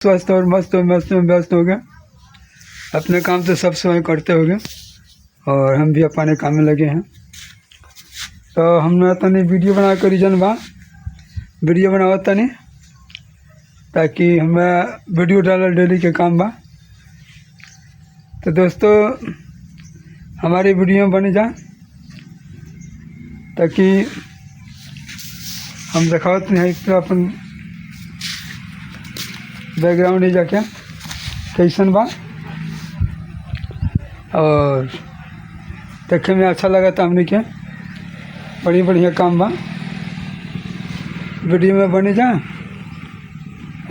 स्वस्थ और मस्त में व्यस्त हो गए। अपने काम तो सब समय करते हो गए और हम भी अपने काम में लगे हैं। तो हमने तनी वीडियो बना कर रीजन बा वीडियो बनावा तनी ताकि हमें वीडियो डालल डेली के काम बा। तो दोस्तों हमारी वीडियो में बन जा ताकि हम दिखावत नहीं है अपन बैकग्राउंड ही जाके कैसन बा और देखे में अच्छा लगा था। हमने के बड़ी बढ़िया काम बा वीडियो में बने जा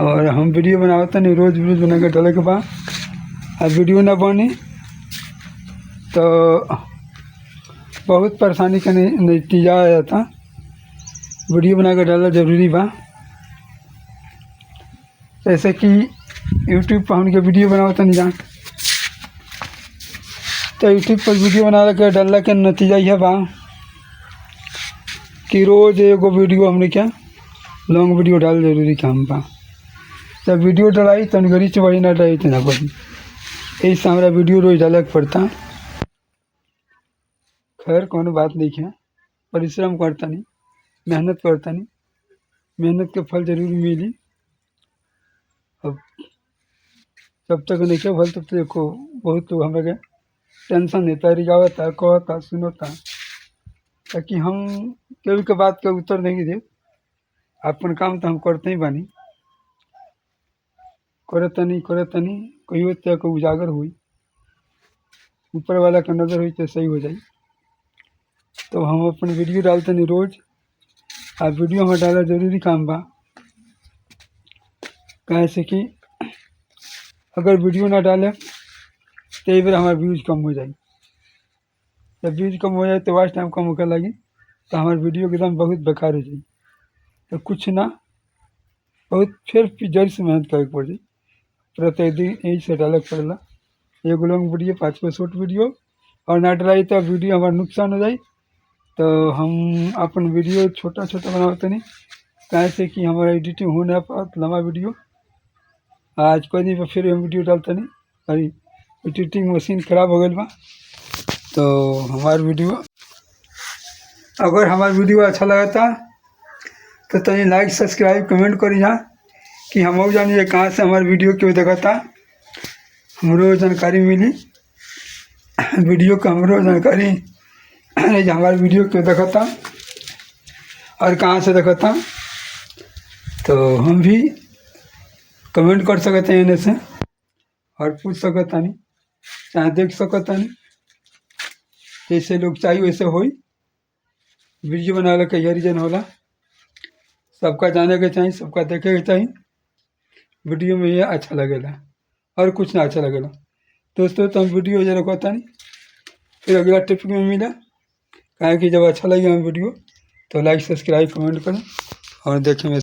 और हम वीडियो बनावत नहीं रोज़ बना के डाले के बाद अब वीडियो ना बनी तो बहुत परेशानी का नतीजा आ जाता। वीडियो बना के डालना ज़रूरी बा। जैसे कि यूट्यूब पर हमके वीडियो बनावत नहीं जा तो यूट्यूब पर वीडियो बना के डालने के नतीजा यह बा कि रोज़ एगो वीडियो हमने क्या लॉन्ग वीडियो डाल जरूरी काम बा। जब वीडियो डालाई तो गरी चबाई ना डाली तो ना बढ़ी यही से हमारा वीडियो रोज़ डाले के पड़ता। खैर कोनो बात नहीं है, परिश्रम करता नहीं, मेहनत करता नहीं, मेहनत के फल जरूर मिली। अब जब तक नहीं क्या फल तब तक देखो बहुत लोग हमें टेंशन देता रिझावता कहता सुनता ताकि हम केहू के बात का उत्तर नहीं दे। अपन काम तो हम करते ही बानी करतनी कहियो तक उजागर हुई ऊपर वाला का नज़र हुई तो सही हो जाए। तो हम अपन वीडियो डालते नहीं रोज़ और वीडियो में डाला जरूरी काम बा। कैसे कि अगर वीडियो ना डाले तो एक बार हमारा व्यूज़ कम हो जाए। जब व्यूज़ कम हो जाए तो वॉच टाइम कम होकर लगी तो हमारे वीडियो एकदम बहुत बेकार हो जाए। तो कुछ ना बहुत फिर जड़ से मेहनत करे पड़ जाए। प्रतिदिन यही से डाले पड़ेला एगो लॉन्ग वीडियो 5 शॉर्ट वीडियो और ना डालाई तो वीडियो हमारा नुकसान हो जाए। तो हम अपन वीडियो छोटा बनाते नहीं कैसे कि हमारा एडिटिंग हो ना पाता लंबा वीडियो। आज कोई दिन पर फिर हम वीडियो डालते नहीं अरे एडिटिंग मशीन ख़राब हो गई बा। तो हमारा वीडियो अगर हमारा वीडियो अच्छा लगा था तो तनी लाइक सब्सक्राइब कमेंट करी जा कि हम और जानिए कहाँ से हमारे वीडियो क्यों देखा था हमरो जानकारी मिली वीडियो का हमरो जानकारी हमारे वीडियो क्यों देखा था और कहाँ से देखा था। तो हम भी कमेंट कर सकते हैं इन्हें से और पूछ सकता नहीं चाहे देख सकता नहीं जैसे लोग चाहिए वैसे हो वीडियो बनाने का यह रीजन होला। सबका जाने के चाहिए सबका देखे के चाहिए वीडियो में ये अच्छा लगेगा और कुछ ना अच्छा लगेगा। दोस्तों तो हम वीडियो जरा कहता नहीं फिर अगला टिप में मिला कहें कि जब अच्छा लगे हम वीडियो तो लाइक सब्सक्राइब कमेंट करें और देखें।